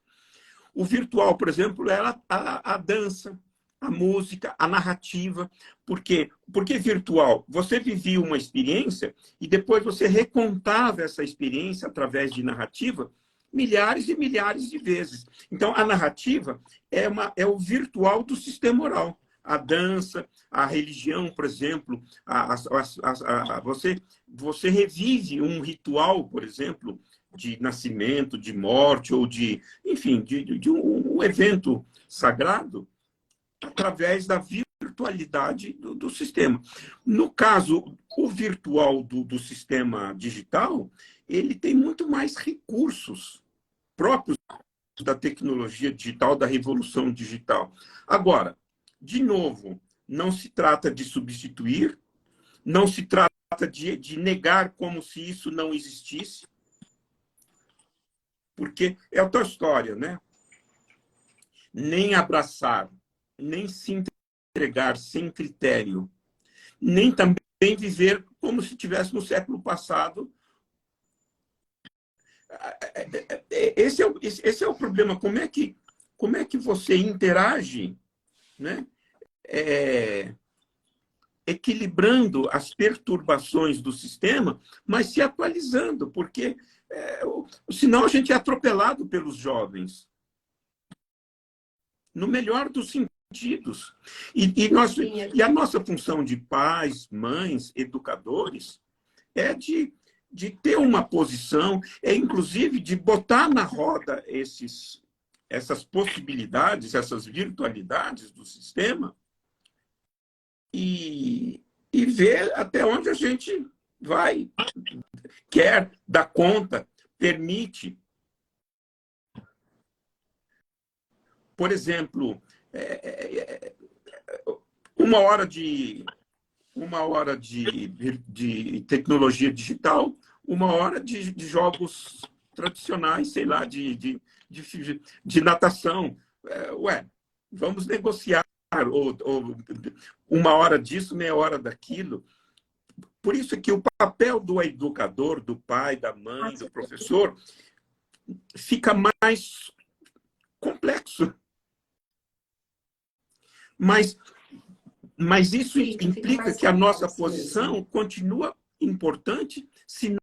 o virtual, por exemplo, era a dança, a música, a narrativa. Por quê? Porque virtual, você vivia uma experiência e depois você recontava essa experiência através de narrativa milhares e milhares de vezes. Então, a narrativa é o virtual do sistema oral. A dança, a religião, por exemplo, você revive um ritual, por exemplo, de nascimento, de morte, ou enfim, de um evento sagrado, através da virtualidade do sistema. No caso, o virtual do sistema digital, ele tem muito mais recursos próprios da tecnologia digital, da revolução digital. Agora, de novo, não se trata de substituir, não se trata de negar como se isso não existisse, porque é a tua história, né? Nem abraçar, nem se entregar sem critério, nem também viver como se estivesse no século passado. Esse é o problema. Como é que você interage, né? Equilibrando as perturbações do sistema, mas se atualizando, porque senão a gente é atropelado pelos jovens. No melhor dos sentidos. E a nossa função de pais, mães, educadores, é de ter uma posição, inclusive de botar na roda essas possibilidades, essas virtualidades do sistema e ver até onde a gente vai, quer, dá conta, permite. Por exemplo, uma hora de tecnologia digital, uma hora de jogos tradicionais, sei lá, de natação, Ué, vamos negociar, ou 1 hora disso, meia hora daquilo. Por isso que o papel do educador, do pai, da mãe, do professor, fica mais complexo. Mas isso implica que a nossa posição continua importante, se